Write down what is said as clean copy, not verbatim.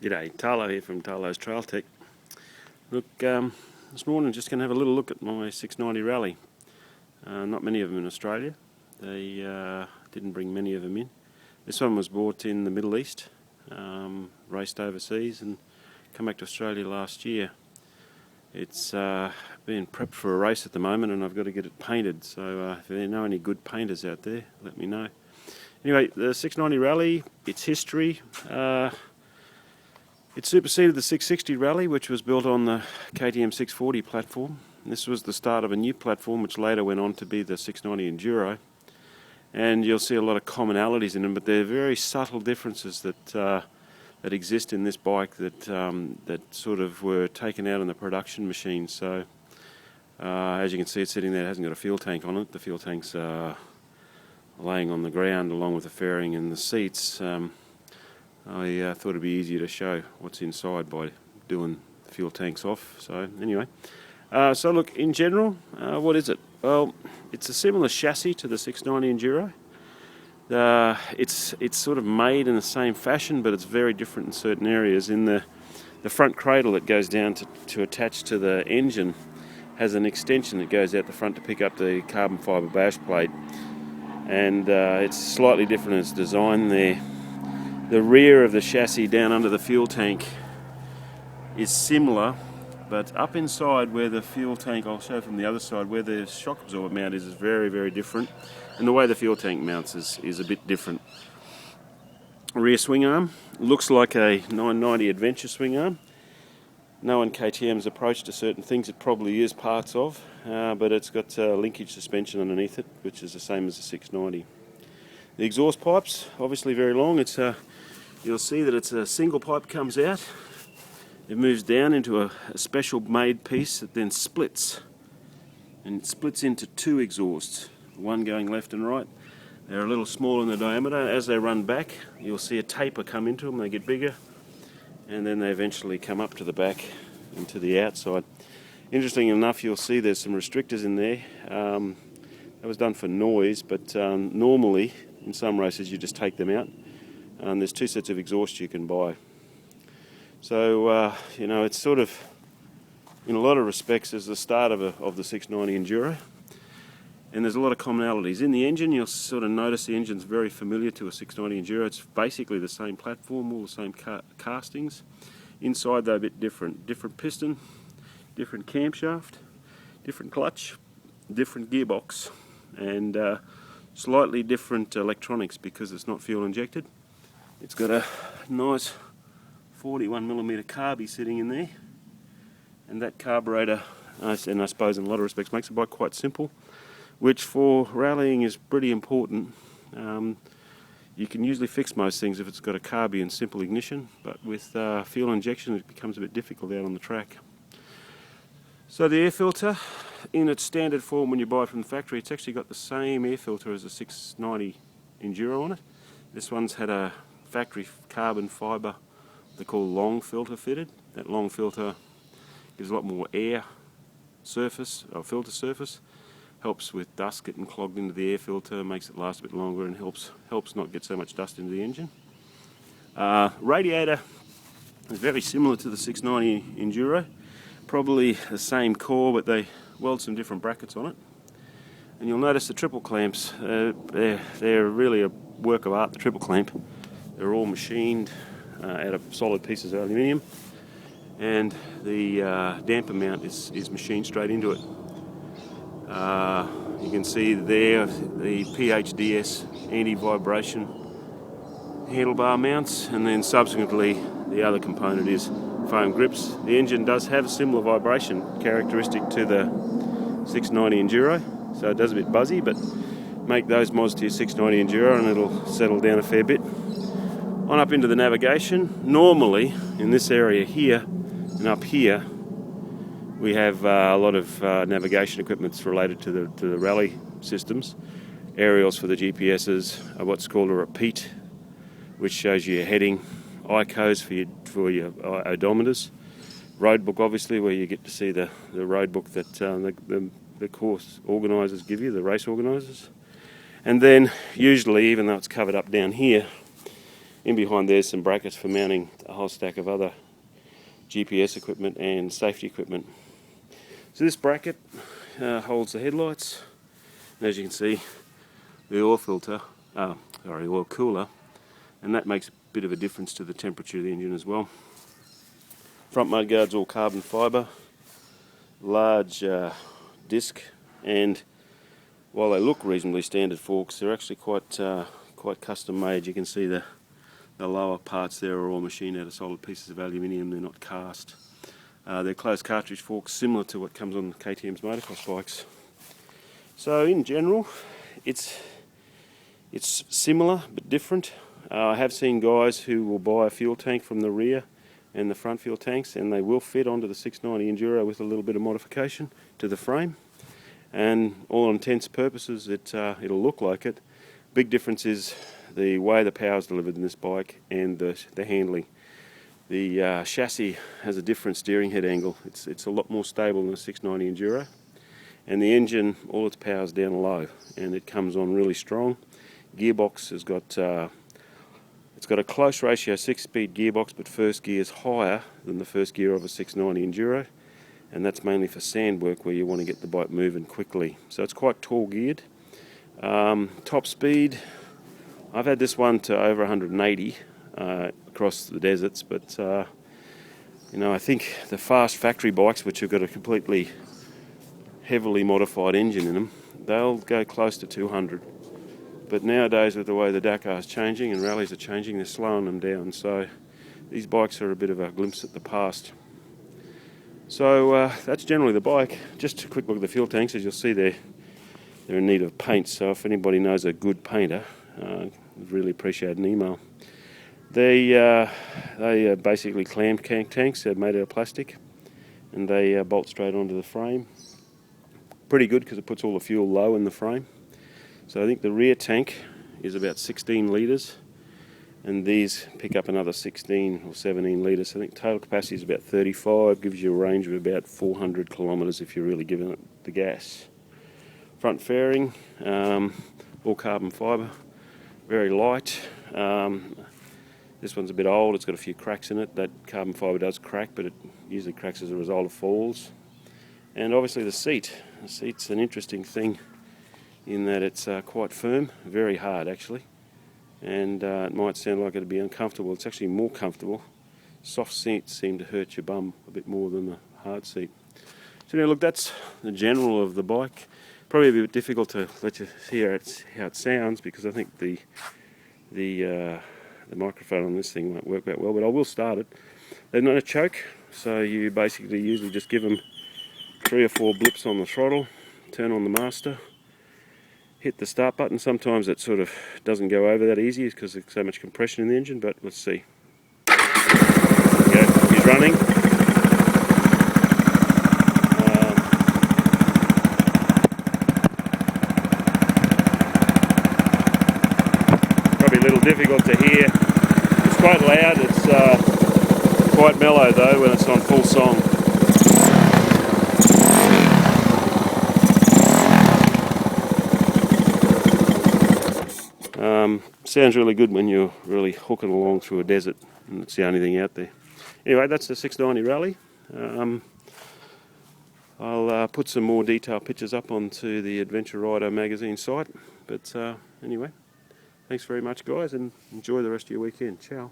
G'day, Tarlo here from Tarlo's Trail Tech. Look, this morning just going to have a little look at my 690 Rally. Not many of them in Australia. They didn't bring many of them in. This one was bought in the Middle East, raced overseas and come back to Australia last year. It's being prepped for a race at the moment and I've got to get it painted, so if there know any good painters out there, let me know. Anyway, the 690 Rally, its history, it superseded the 660 Rally, which was built on the KTM 640 platform. This was the start of a new platform which later went on to be the 690 Enduro, and you'll see a lot of commonalities in them, but there are very subtle differences that exist in this bike that sort of were taken out in the production machine. So as you can see, it's sitting there, it hasn't got a fuel tank on it. The fuel tank's laying on the ground along with the fairing and the seats. I thought it'd be easier to show what's inside by doing the fuel tanks off. So anyway, so look, in general, what is it? Well, it's a similar chassis to the 690 Enduro. It's sort of made in the same fashion, but it's very different in certain areas. In the front cradle that goes down to attach to the engine has an extension that goes out the front to pick up the carbon fibre bash plate, and it's slightly different in its design there. The rear of the chassis down under the fuel tank is similar, but up inside where the fuel tank, I'll show from the other side, where the shock absorber mount is very, very different, and the way the fuel tank mounts is a bit different. Rear swing arm looks like a 990 Adventure swing arm. Knowing KTM's approach to certain things, it probably is parts of, but it's got linkage suspension underneath it, which is the same as the 690. The exhaust pipes, obviously very long. You'll see that it's a single pipe comes out. It moves down into a special made piece that then splits. And it splits into two exhausts, one going left and right. They're a little smaller in the diameter. As they run back, you'll see a taper come into them. They get bigger, and then they eventually come up to the back and to the outside. Interesting enough, you'll see there's some restrictors in there. That was done for noise, but normally in some races you just take them out. There's two sets of exhaust you can buy. So, it's sort of, in a lot of respects, is the start of the 690 Enduro. And there's a lot of commonalities. In the engine, you'll sort of notice the engine's very familiar to a 690 Enduro. It's basically the same platform, all the same castings. Inside, they're a bit different. Different piston, different camshaft, different clutch, different gearbox, and slightly different electronics because it's not fuel injected. It's got a nice 41mm carby sitting in there, and that carburetor, and I suppose in a lot of respects, makes the bike quite simple, which for rallying is pretty important. You can usually fix most things if it's got a carby and simple ignition, but with fuel injection it becomes a bit difficult out on the track. So the air filter, in its standard form when you buy it from the factory, it's actually got the same air filter as the 690 Enduro on it. This one's had a factory carbon fibre they call long filter fitted. That long filter gives a lot more air surface, or filter surface, helps with dust getting clogged into the air filter, makes it last a bit longer, and helps not get so much dust into the engine. Radiator is very similar to the 690 Enduro, probably the same core, but they weld some different brackets on it. And you'll notice the triple clamps, they're really a work of art, the triple clamp. They're all machined out of solid pieces of aluminium, and the damper mount is machined straight into it. You can see there the PHDS anti-vibration handlebar mounts, and then subsequently the other component is foam grips. The engine does have a similar vibration characteristic to the 690 Enduro, so it does a bit buzzy, but make those mods to your 690 Enduro and it'll settle down a fair bit. On up into the navigation, normally in this area here and up here we have a lot of navigation equipment that's related to the rally systems. Aerials for the GPSs, what's called a repeat, which shows you your heading, ICOs for your odometers, roadbook obviously, where you get to see the roadbook that the course organisers give you, the race organisers. And then usually, even though it's covered up down here, In behind there's some brackets for mounting a whole stack of other GPS equipment and safety equipment. So this bracket holds the headlights, and as you can see, the oil filter, oil cooler, and that makes a bit of a difference to the temperature of the engine as well. Front mudguard's all carbon fibre, large disc, and while they look reasonably standard forks, they're actually quite custom made. You can see the lower parts there are all machined out of solid pieces of aluminium. They're not cast. They're closed cartridge forks, similar to what comes on KTM's motocross bikes. So in general, it's similar but different. I have seen guys who will buy a fuel tank from the rear and the front fuel tanks, and they will fit onto the 690 Enduro with a little bit of modification to the frame. And all intents and purposes, it'll look like it. Big difference is the way the power is delivered in this bike and the handling. The chassis has a different steering head angle. It's a lot more stable than the 690 Enduro, and the engine, all its power is down low, and it comes on really strong. Gearbox has got it's got a close ratio 6-speed gearbox, but first gear is higher than the first gear of a 690 Enduro, and that's mainly for sand work where you want to get the bike moving quickly. So it's quite tall geared. Top speed, I've had this one to over 180 across the deserts, but I think the fast factory bikes, which have got a completely heavily modified engine in them, they'll go close to 200. But nowadays, with the way the Dakar is changing and rallies are changing, they're slowing them down. So these bikes are a bit of a glimpse at the past. So that's generally the bike. Just a quick look at the fuel tanks. As you'll see, they're in need of paint. So if anybody knows a good painter, I'd really appreciate an email. They are basically clam tanks. They're made out of plastic, and they bolt straight onto the frame. Pretty good because it puts all the fuel low in the frame. So I think the rear tank is about 16 litres, and these pick up another 16 or 17 litres. So I think total capacity is about 35, gives you a range of about 400 kilometres if you're really giving it the gas. Front fairing, all carbon fibre, very light. This one's a bit old, it's got a few cracks in it. That carbon fibre does crack, but it usually cracks as a result of falls. And obviously the seat's an interesting thing in that it's quite firm, very hard actually, and it might sound like it'd be uncomfortable. It's actually more comfortable. Soft seats seem to hurt your bum a bit more than the hard seat. So now look, that's the general of the bike. Probably a bit difficult to let you hear how it sounds, because I think the microphone on this thing won't work that well, but I will start it. There's not a choke, so you basically usually just give them 3 or 4 blips on the throttle, turn on the master, hit the start button. Sometimes it sort of doesn't go over that easy because there's so much compression in the engine, but let's see. There you go, he's running. Probably a little difficult to hear. It's quite loud, it's quite mellow though when it's on full song. Sounds really good when you're really hooking along through a desert and it's the only thing out there. Anyway, that's the 690 Rally. I'll put some more detailed pictures up onto the Adventure Rider magazine site. But anyway, thanks very much guys, and enjoy the rest of your weekend. Ciao.